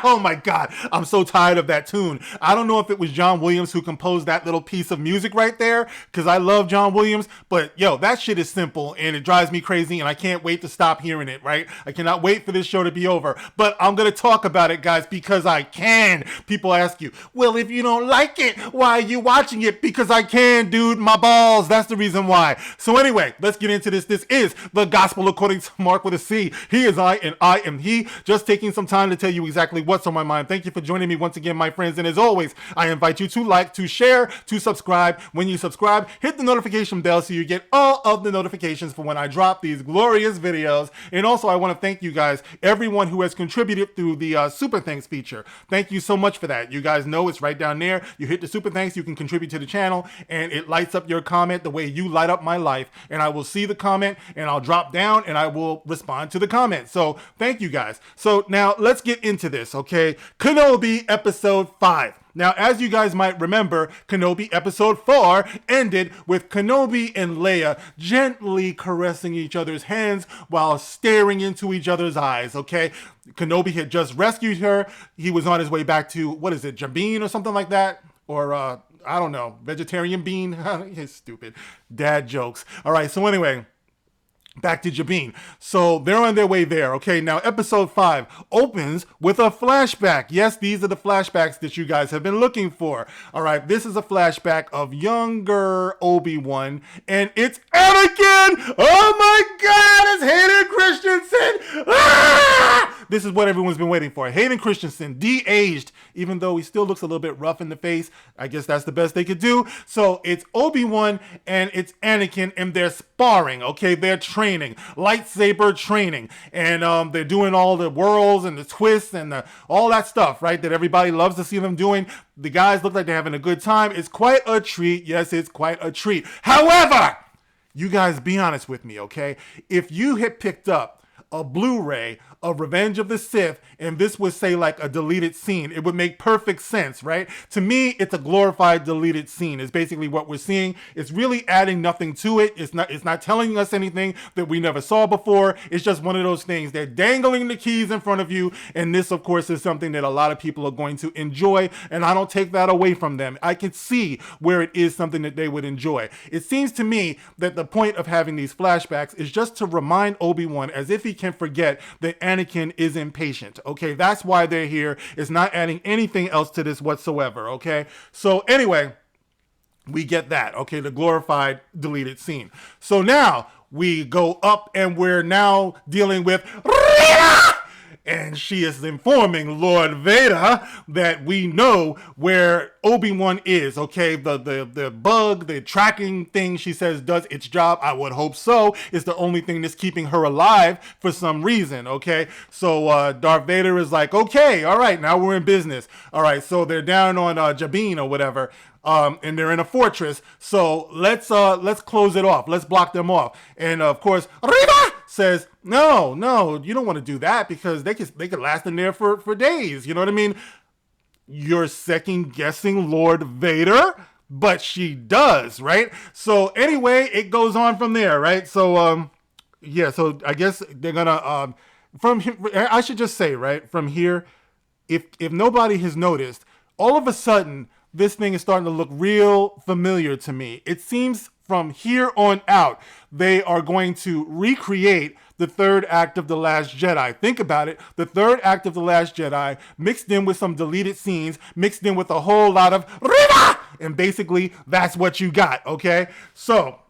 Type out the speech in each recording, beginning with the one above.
Oh my God, I'm so tired of that tune. I don't know if it was John Williams who composed that little piece of music right there, because I love John Williams, but yo, that shit is simple and it drives me crazy and I can't wait to stop hearing it, right? I cannot wait for this show to be over, but I'm gonna talk about it, guys, because I can. People ask you, well, if you don't like it, why are you watching it? Because I can, dude, my balls, that's the reason why. So anyway, let's get into this. This is the gospel according to Mark with a C. He is I and I am he. Just taking some time to tell you exactly what's on my mind. Thank you for joining me once again, my friends, and as always, I invite you to like, to share, to subscribe. When you subscribe, hit the notification bell so you get all of the notifications for when I drop these glorious videos. And also, I want to thank you guys, everyone who has contributed through the Super Thanks feature. Thank you so much for that. You guys know it's right down there. You hit the Super Thanks, you can contribute to the channel, and it lights up your comment the way you light up my life. And I will see the comment, and I'll drop down, and I will respond to the comment. So thank you guys. So now let's get into this, okay? Kenobi episode 5. Now, as you guys might remember, Kenobi episode 4 ended with Kenobi and Leia gently caressing each other's hands while staring into each other's eyes, okay? Kenobi had just rescued her. He was on his way back to, what is it, Jabin or something like that? Or, I don't know, vegetarian bean? He's stupid. Dad jokes. All right, so anyway, back to Jabin. So they're on their way there. Okay, now episode 5 opens with a flashback. Yes, these are the flashbacks that you guys have been looking for. All right, this is a flashback of younger Obi-Wan, and it's Anakin! Oh my God, it's Hayden Christensen! Ah! This is what everyone's been waiting for. Hayden Christensen, de-aged, even though he still looks a little bit rough in the face. I guess that's the best they could do. So it's Obi-Wan and it's Anakin, and they're sparring, okay? They're training, lightsaber training, and they're doing all the whirls and the twists and all that stuff, right, that everybody loves to see them doing. The guys look like they're having a good time. It's quite a treat. Yes, it's quite a treat. However, you guys be honest with me, okay? If you had picked up a Blu-ray of Revenge of the Sith, and this was, say, like a deleted scene, it would make perfect sense, right? To me, it's a glorified deleted scene is basically what we're seeing. It's really adding nothing to it. It's not telling us anything that we never saw before. It's just one of those things. They're dangling the keys in front of you, and this, of course, is something that a lot of people are going to enjoy, and I don't take that away from them. I can see where it is something that they would enjoy. It seems to me that the point of having these flashbacks is just to remind Obi-Wan, as if he can forget, that Anakin is impatient, okay? That's why they're here. It's not adding anything else to this whatsoever, okay? So anyway, we get that, okay? The glorified deleted scene. So now we go up and we're now dealing with Rita! And she is informing Lord Vader that we know where Obi-Wan is, okay? The bug, the tracking thing, she says, does its job. I would hope so. It's the only thing that's keeping her alive for some reason, okay? So Darth Vader is like, okay, all right, now we're in business. All right, so they're down on Jabin or whatever. And they're in a fortress, so let's close it off. Let's block them off. And of course, Rita says, no, you don't want to do that because they could last in there for days. You know what I mean? You're second guessing Lord Vader, but she does, right? So anyway, it goes on from there, right? So yeah, so I guess they're gonna from here, I should just say, right, from here, if nobody has noticed, all of a sudden this thing is starting to look real familiar to me. It seems from here on out, they are going to recreate the third act of The Last Jedi. Think about it. The third act of The Last Jedi mixed in with some deleted scenes, mixed in with a whole lot of Rita! And basically, that's what you got, okay? So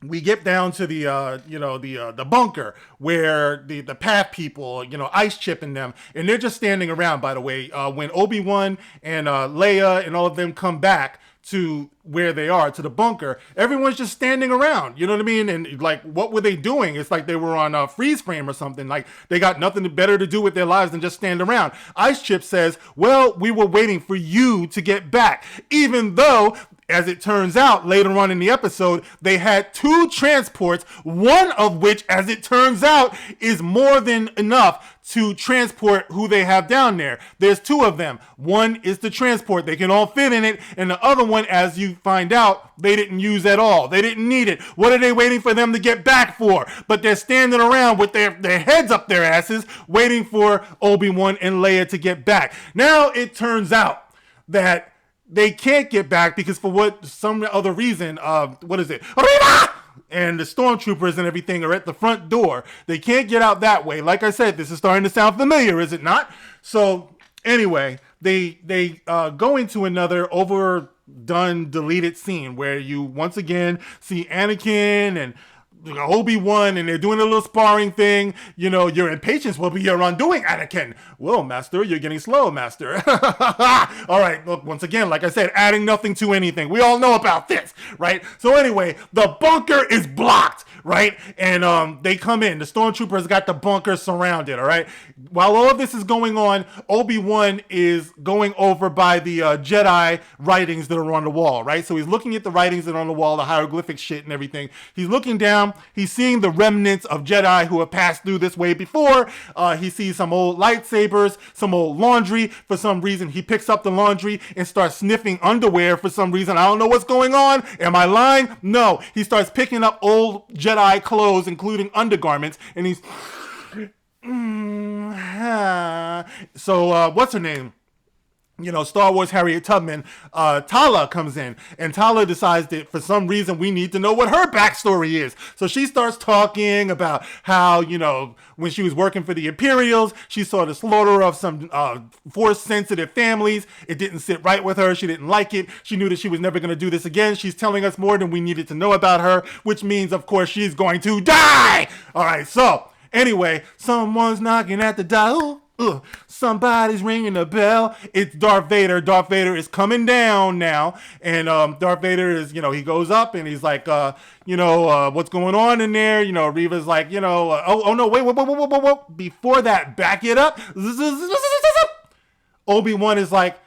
we get down to the bunker where the path people, Ice Chip and them, and they're just standing around, by the way, when Obi-Wan and Leia and all of them come back to where they are, to the bunker, everyone's just standing around, you know what I mean? And like, what were they doing? It's like they were on a freeze frame or something. Like they got nothing better to do with their lives than just stand around. Ice Chip says, well, we were waiting for you to get back, even though, as it turns out, later on in the episode, they had 2 transports, one of which, as it turns out, is more than enough to transport who they have down there. There's 2 of them. One is the transport. They can all fit in it. And the other one, as you find out they didn't use at all. They didn't need it. What are they waiting for them to get back for? But they're standing around with their heads up their asses waiting for Obi-Wan and Leia to get back. Now it turns out that they can't get back because for some other reason, what is it? Arriba! And the stormtroopers and everything are at the front door. They can't get out that way. Like I said, this is starting to sound familiar, is it not? So anyway, they go into another overdone, deleted scene where you once again see Anakin and Obi-Wan, and they're doing a little sparring thing. You know, your impatience will be your undoing, Anakin. Whoa, Master, you're getting slow, Master. All right, look, once again, like I said, adding nothing to anything. We all know about this, right? So anyway, the bunker is blocked, right? And they come in. The stormtroopers got the bunker surrounded, all right? While all of this is going on, Obi-Wan is going over by the Jedi writings that are on the wall, right? So he's looking at the writings that are on the wall, the hieroglyphic shit and everything. He's looking down. He's seeing the remnants of Jedi who have passed through this way before. He sees some old lightsabers, some old laundry. For some reason, he picks up the laundry and starts sniffing underwear for some reason. I don't know what's going on. Am I lying? No. He starts picking up old Jedi clothes, including undergarments, and he's... So, what's her name? You know, Star Wars Harriet Tubman, Tala comes in, and Tala decides that for some reason we need to know what her backstory is. So she starts talking about how, you know, when she was working for the Imperials, she saw the slaughter of some Force-sensitive families. It didn't sit right with her. She didn't like it. She knew that she was never going to do this again. She's telling us more than we needed to know about her, which means, of course, she's going to die. All right, so anyway, someone's knocking at the door. Somebody's ringing the bell. It's Darth Vader. Darth Vader is coming down now. And Darth Vader is, you know, he goes up and he's like, what's going on in there? You know, Reva's like, oh no, wait. Before that, back it up. Obi-Wan is like,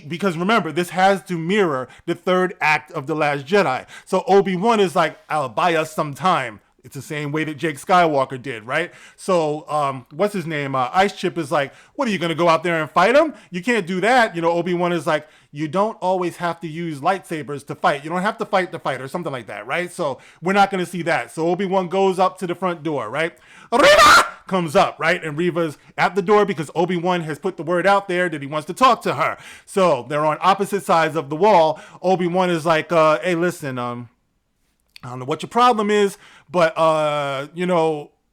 because remember, this has to mirror the third act of The Last Jedi. So Obi-Wan is like, I'll buy us some time. It's the same way that Jake Skywalker did, right? So, what's his name? Ice Chip is like, what, are you going to go out there and fight him? You can't do that. You know, Obi-Wan is like, you don't always have to use lightsabers to fight. You don't have to fight or something like that, right? So, we're not going to see that. So, Obi-Wan goes up to the front door, right? Reva comes up, right? And Reva's at the door because Obi-Wan has put the word out there that he wants to talk to her. So, they're on opposite sides of the wall. Obi-Wan is like, hey, listen, I don't know what your problem is, but,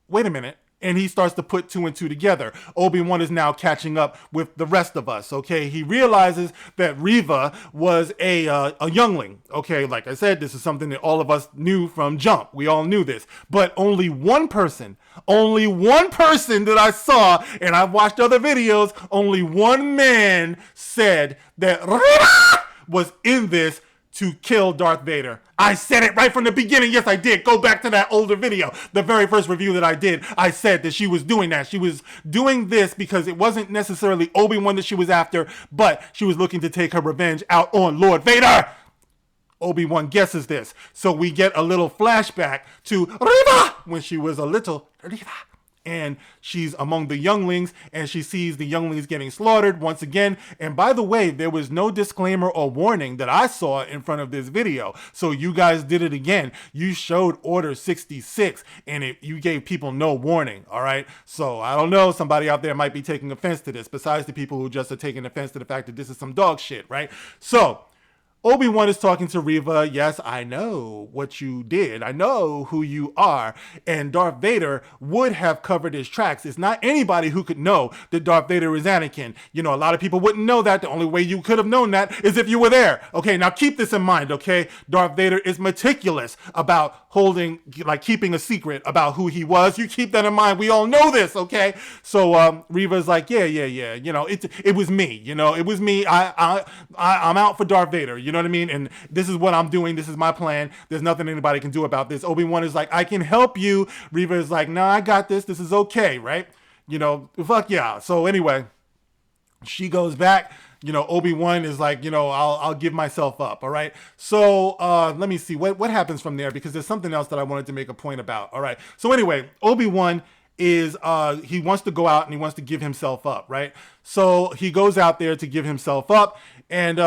wait a minute. And he starts to put two and two together. Obi-Wan is now catching up with the rest of us, okay? He realizes that Reva was a youngling, okay? Like I said, this is something that all of us knew from jump. We all knew this. But only one person that I saw, and I've watched other videos, only one man said that Reva was in this to kill Darth Vader. I said it right from the beginning. Yes, I did. Go back to that older video. The very first review that I did, I said that she was doing that. She was doing this because it wasn't necessarily Obi-Wan that she was after, but she was looking to take her revenge out on Lord Vader. Obi-Wan guesses this. So we get a little flashback to Reva when she was a little Reva. And she's among the younglings, and she sees the younglings getting slaughtered once again. And by the way, there was no disclaimer or warning that I saw in front of this video. So you guys did it again. You showed Order 66, and you gave people no warning, all right? So I don't know, somebody out there might be taking offense to this, besides the people who just are taking offense to the fact that this is some dog shit, right? So Obi-Wan is talking to Reva. Yes, I know what you did. I know who you are. And Darth Vader would have covered his tracks. It's not anybody who could know that Darth Vader is Anakin. You know, a lot of people wouldn't know that. The only way you could have known that is if you were there. Okay, now keep this in mind, okay? Darth Vader is meticulous about keeping a secret about who he was. You keep that in mind. We all know this, okay? So Reva's like, yeah. You know, it was me. You know, it was me. I'm out for Darth Vader. You know what I mean? And this is what I'm doing. This is my plan. There's nothing anybody can do about this. Obi-Wan is like, I can help you. Reva is like, no, I got this. This is okay, right? You know, fuck yeah. So anyway, she goes back. You know, Obi-Wan is like, you know, I'll give myself up. All right. So let me see what happens from there, because there's something else that I wanted to make a point about. All right. So anyway, Obi-Wan is he wants to go out and he wants to give himself up, right? So he goes out there to give himself up, And,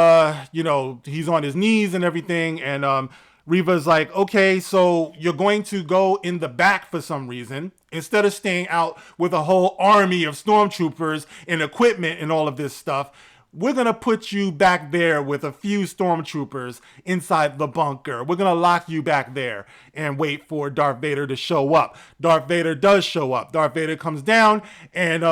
he's on his knees and everything. And Reva's like, okay, so you're going to go in the back for some reason. Instead of staying out with a whole army of stormtroopers and equipment and all of this stuff, we're going to put you back there with a few stormtroopers inside the bunker. We're going to lock you back there and wait for Darth Vader to show up. Darth Vader does show up. Darth Vader comes down, and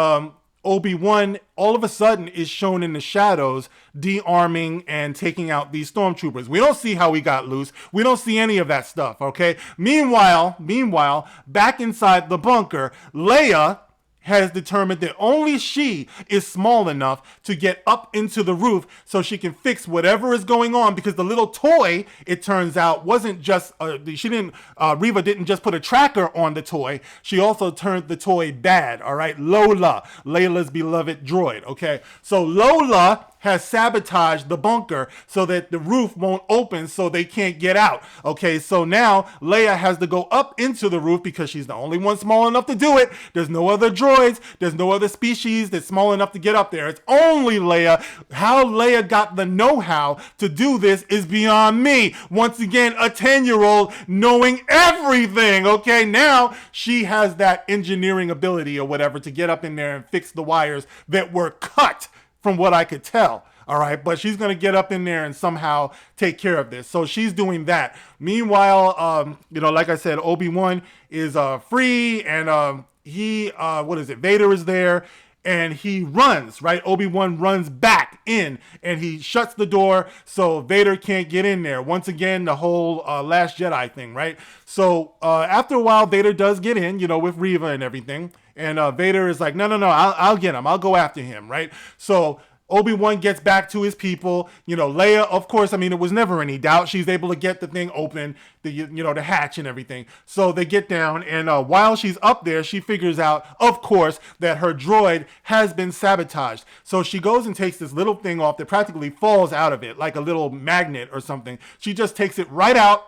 Obi-Wan all of a sudden is shown in the shadows de-arming and taking out these stormtroopers. We don't see how he got loose. We don't see any of that stuff, okay? Meanwhile, back inside the bunker, Leia has determined that only she is small enough to get up into the roof so she can fix whatever is going on, because the little toy, it turns out, wasn't just Reva didn't just put a tracker on the toy, she also turned the toy bad. All right, Lola, Layla's beloved droid. Okay, so Lola has sabotaged the bunker so that the roof won't open so they can't get out. Okay, so now Leia has to go up into the roof because she's the only one small enough to do it. There's no other droids. There's no other species that's small enough to get up there. It's only Leia. How Leia got the know-how to do this is beyond me. Once again, a 10-year-old knowing everything. Okay, now she has that engineering ability or whatever to get up in there and fix the wires that were cut, from what I could tell. All right, but she's going to get up in there and somehow take care of this. So she's doing that. Meanwhile, like I said, Obi-Wan is free, and Vader is there, and he runs, right? Obi-Wan runs back in, and he shuts the door so Vader can't get in there. Once again, the whole Last Jedi thing, right? So after a while, Vader does get in, with Reva and everything. And Vader is like, no, I'll get him. I'll go after him, right? So Obi-Wan gets back to his people. Leia, of course, it was never any doubt. She's able to get the thing open, the hatch and everything. So they get down, and while she's up there, she figures out, of course, that her droid has been sabotaged. So she goes and takes this little thing off that practically falls out of it, like a little magnet or something. She just takes it right out.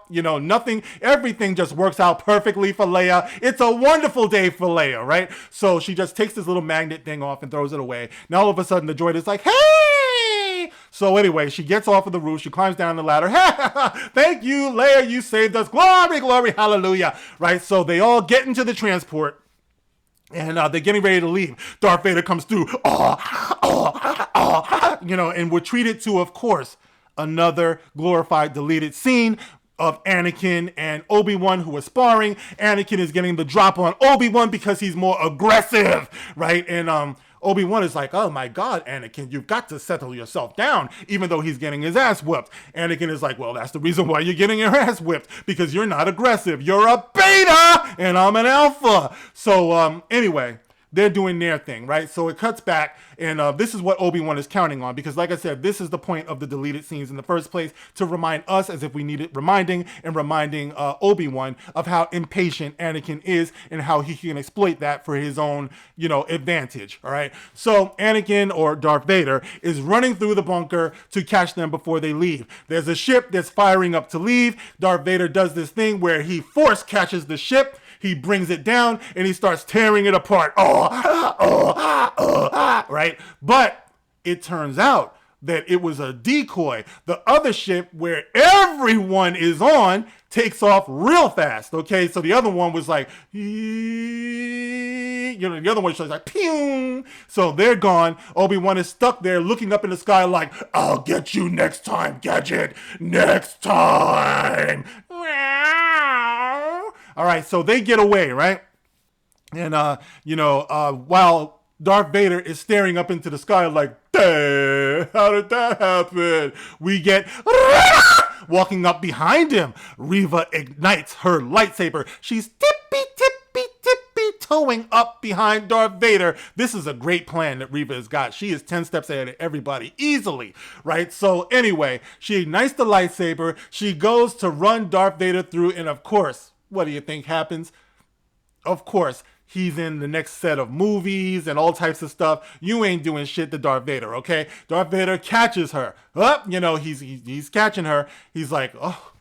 Everything just works out perfectly for Leia. It's a wonderful day for Leia, right? So she just takes this little magnet thing off and throws it away. Now all of a sudden the droid is like, hey! So anyway, she gets off of the roof. She climbs down the ladder. Thank you, Leia. You saved us. Glory, glory, hallelujah. Right? So they all get into the transport, and they're getting ready to leave. Darth Vader comes through. And we're treated to, of course, another glorified deleted scene of Anakin and Obi-Wan, who are sparring. Anakin is getting the drop on Obi-Wan because he's more aggressive, right? And Obi-Wan is like, oh my God, Anakin, you've got to settle yourself down, even though he's getting his ass whipped. Anakin is like, well, that's the reason why you're getting your ass whipped, because you're not aggressive. You're a beta, and I'm an alpha. So anyway, they're doing their thing, right? So it cuts back, and this is what Obi-Wan is counting on, because like I said, this is the point of the deleted scenes in the first place, to remind us, as if we needed reminding, and reminding Obi-Wan of how impatient Anakin is and how he can exploit that for his own, advantage, all right? So Anakin, or Darth Vader, is running through the bunker to catch them before they leave. There's a ship that's firing up to leave. Darth Vader does this thing where he force catches the ship. He brings it down and he starts tearing it apart. Right? But it turns out that it was a decoy. The other ship, where everyone is on, takes off real fast. Okay, so the other one was like, the other one was like, pew. So they're gone. Obi-Wan is stuck there looking up in the sky like, I'll get you next time, Gadget. Next time. All right, so they get away, right? And, while Darth Vader is staring up into the sky like, dang, how did that happen? We get walking up behind him. Reva ignites her lightsaber. She's tippy-toeing up behind Darth Vader. This is a great plan that Reva has got. She is 10 steps ahead of everybody easily, right? So anyway, she ignites the lightsaber. She goes to run Darth Vader through, and of course, what do you think happens? Of course, he's in the next set of movies and all types of stuff. You ain't doing shit to Darth Vader, okay? Darth Vader catches her. He's catching her. He's like, oh,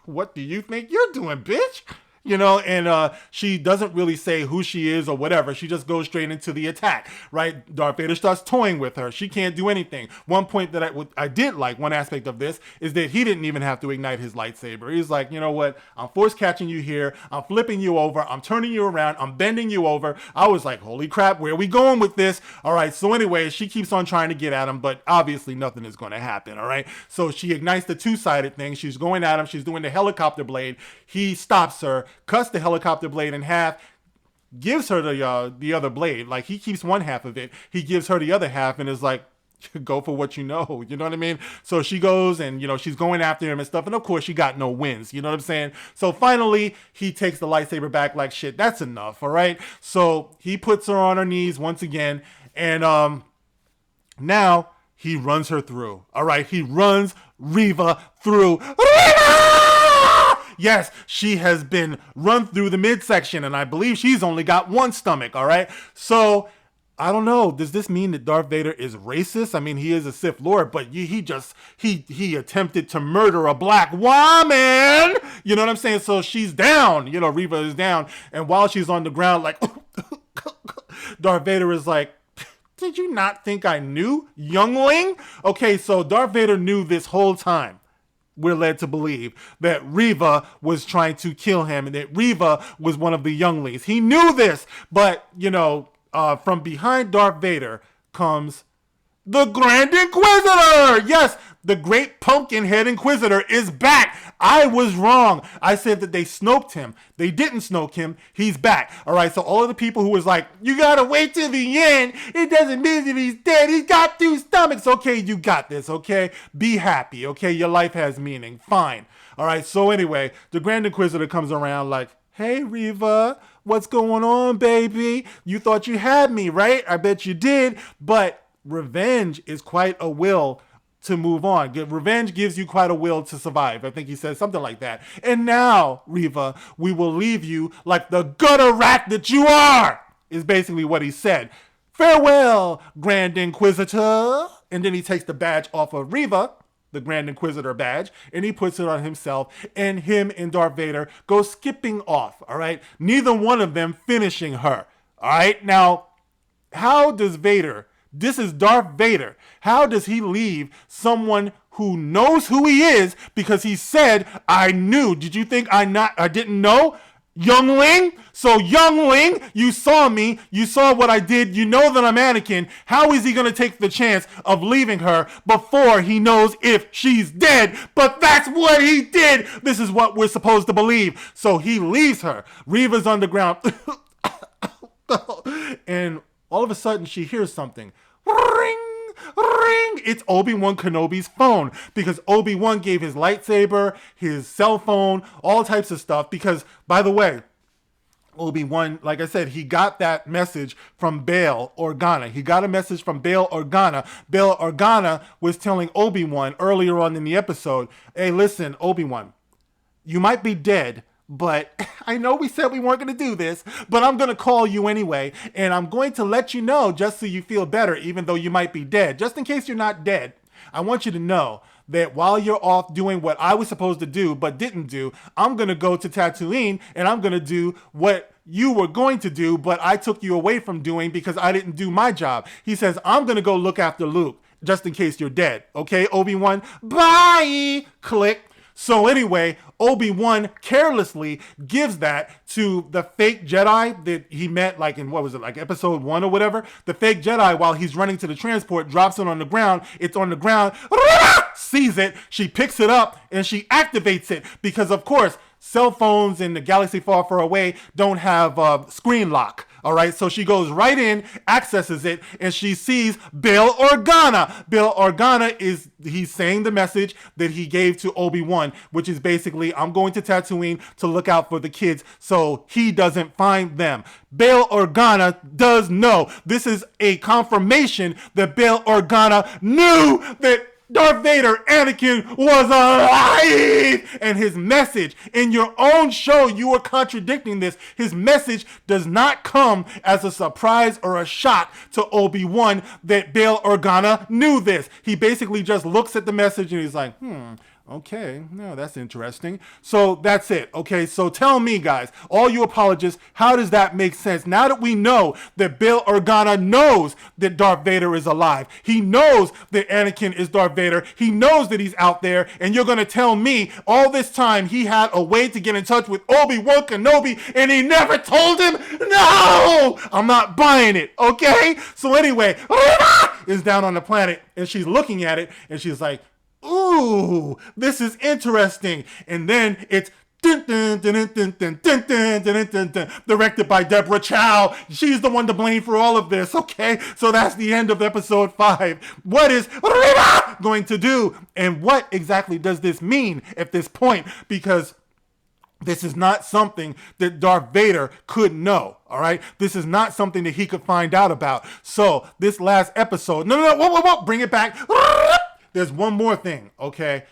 what do you think you're doing, bitch? and she doesn't really say who she is or whatever. She just goes straight into the attack, right? Darth Vader starts toying with her. She can't do anything. One point that I did like, one aspect of this, is that he didn't even have to ignite his lightsaber. He's like, you know what? I'm force catching you here. I'm flipping you over. I'm turning you around. I'm bending you over. I was like, holy crap, where are we going with this? All right, so anyway, she keeps on trying to get at him, but obviously nothing is going to happen, all right? So she ignites the two-sided thing. She's going at him. She's doing the helicopter blade. He stops her, cuts the helicopter blade in half, gives her the other blade. Like, he keeps one half of it. He gives her the other half and is like, go for what you know. You know what I mean? So she goes and, she's going after him and stuff. And of course, she got no wins. You know what I'm saying? So finally, he takes the lightsaber back like, shit, that's enough. All right. So he puts her on her knees once again. And now he runs her through. All right. He runs Reva through. Yes, she has been run through the midsection, and I believe she's only got one stomach, all right? So, I don't know. Does this mean that Darth Vader is racist? I mean, he is a Sith Lord, but he attempted to murder a black woman. You know what I'm saying? So she's down. Reva is down, and while she's on the ground, like, Darth Vader is like, did you not think I knew, youngling? Okay, so Darth Vader knew this whole time. We're led to believe that Reva was trying to kill him and that Reva was one of the younglings. He knew this, but, from behind Darth Vader comes the Grand Inquisitor. Yes, the great Pumpkinhead Inquisitor is back. I was wrong. I said that they snoked him. They didn't snoke him. He's back. All right, so all of the people who was like, you got to wait till the end. It doesn't mean that he's dead. He's got two stomachs. Okay, you got this, okay? Be happy, okay? Your life has meaning. Fine. All right, so anyway, the Grand Inquisitor comes around like, hey, Reva, what's going on, baby? You thought you had me, right? I bet you did, but revenge is quite a will to move on. Revenge gives you quite a will to survive. I think he says something like that. And now, Reva, we will leave you like the gutter rat that you are, is basically what he said. Farewell, Grand Inquisitor. And then he takes the badge off of Reva, the Grand Inquisitor badge, and he puts it on himself, and him and Darth Vader go skipping off, all right? Neither one of them finishing her, all right? Now, how does Vader, this is Darth Vader, how does he leave someone who knows who he is because he said, I knew. Did you think I didn't know? Youngling? So youngling, you saw me, you saw what I did, you know that I'm Anakin. How is he going to take the chance of leaving her before he knows if she's dead? But that's what he did. This is what we're supposed to believe. So he leaves her. Reva's on the ground. And all of a sudden she hears something. Ring! Ring! It's Obi-Wan Kenobi's phone, because Obi-Wan gave his lightsaber, his cell phone, all types of stuff, because, by the way, Obi-Wan, like I said, he got that message from Bail Organa. He got a message from Bail Organa. Bail Organa was telling Obi-Wan earlier on in the episode, hey, listen, Obi-Wan, you might be dead, but I know we said we weren't going to do this, but I'm going to call you anyway, and I'm going to let you know just so you feel better, even though you might be dead. Just in case you're not dead, I want you to know that while you're off doing what I was supposed to do but didn't do, I'm going to go to Tatooine, and I'm going to do what you were going to do, but I took you away from doing because I didn't do my job. He says, I'm going to go look after Luke, just in case you're dead. Okay, Obi-Wan? Bye! Click. So anyway, Obi-Wan carelessly gives that to the fake Jedi that he met, like in, what was it, like episode 1 or whatever? The fake Jedi, while he's running to the transport, drops it on the ground. It's on the ground, sees it, she picks it up, and she activates it. Because, of course, cell phones in the galaxy far, far away don't have screen lock. All right, so she goes right in, accesses it, and she sees Bail Organa. Bail Organa he's saying the message that he gave to Obi-Wan, which is basically, I'm going to Tatooine to look out for the kids so he doesn't find them. Bail Organa does know. This is a confirmation that Bail Organa knew that Darth Vader, Anakin, was alive! And his message, in your own show, you are contradicting this. His message does not come as a surprise or a shock to Obi-Wan that Bail Organa knew this. He basically just looks at the message and he's like, Okay, no, that's interesting. So that's it. Okay, so tell me, guys, all you apologists, how does that make sense? Now that we know that Bail Organa knows that Darth Vader is alive, he knows that Anakin is Darth Vader, he knows that he's out there, and you're gonna tell me all this time he had a way to get in touch with Obi-Wan Kenobi and he never told him? No! I'm not buying it, okay? So anyway, is down on the planet and she's looking at it and she's like, ooh, this is interesting. And then it's directed by Deborah Chow. She's the one to blame for all of this, okay? So that's the end of episode 5. What is Rita going to do? And what exactly does this mean at this point? Because this is not something that Darth Vader could know, all right? This is not something that he could find out about. So this last episode, whoa, bring it back. There's one more thing, okay?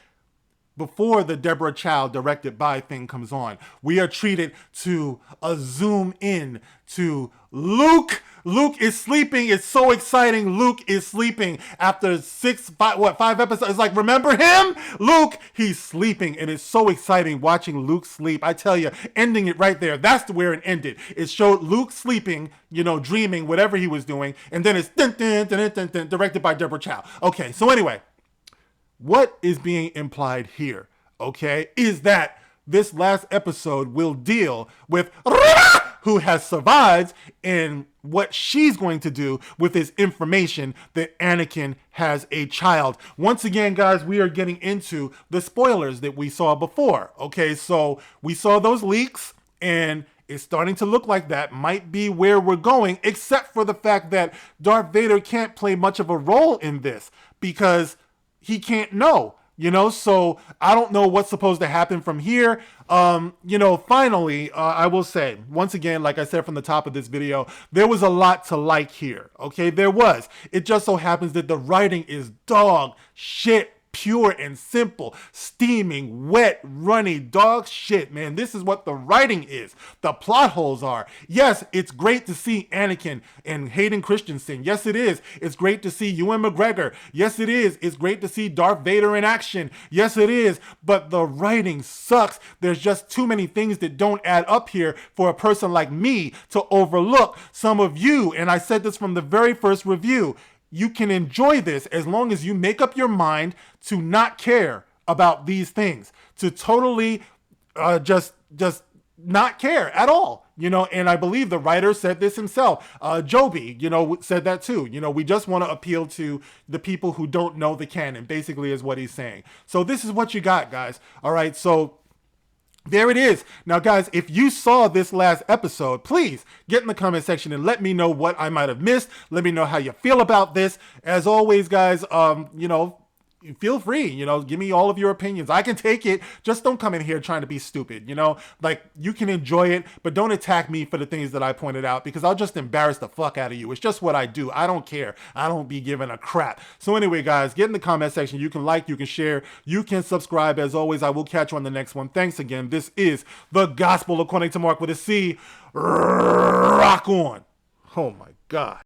Before the Deborah Chow directed by thing comes on, we are treated to a zoom in to Luke. Luke is sleeping. It's so exciting. Luke is sleeping after 5 episodes. It's like, remember him? Luke, he's sleeping. And it's so exciting watching Luke sleep. I tell you, ending it right there. That's where it ended. It showed Luke sleeping, dreaming, whatever he was doing. And then it's directed by Deborah Chow. Okay, so anyway. What is being implied here, okay, is that this last episode will deal with Rita, who has survived, and what she's going to do with this information that Anakin has a child. Once again, guys, we are getting into the spoilers that we saw before, okay? So we saw those leaks, and it's starting to look like that might be where we're going, except for the fact that Darth Vader can't play much of a role in this because he can't know, so I don't know what's supposed to happen from here. Finally, I will say, once again, like I said from the top of this video, there was a lot to like here, okay? There was. It just so happens that the writing is dog shit pure and simple, steaming, wet, runny, dog shit, man. This is what the writing is. The plot holes are. Yes, it's great to see Anakin and Hayden Christensen. Yes, it is. It's great to see Ewan McGregor. Yes, it is. It's great to see Darth Vader in action. Yes, it is. But the writing sucks. There's just too many things that don't add up here for a person like me to overlook. Some of you, and I said this from the very first review, you can enjoy this as long as you make up your mind to not care about these things, to totally just not care at all, and I believe the writer said this himself. Joby, said that too. We just want to appeal to the people who don't know the canon, basically is what he's saying. So this is what you got, guys. All right, so there it is. Now, guys, if you saw this last episode, please get in the comment section and let me know what I might have missed. Let me know how you feel about this. As always, guys, feel free, give me all of your opinions. I can take it. Just don't come in here trying to be stupid, like you can enjoy it, but don't attack me for the things that I pointed out because I'll just embarrass the fuck out of you. It's just what I do. I don't care. I don't be giving a crap. So anyway, guys, get in the comment section. You can like, you can share, you can subscribe. As always, I will catch you on the next one. Thanks again. This is The Gospel According to Mark with a C. Rock on. Oh my God.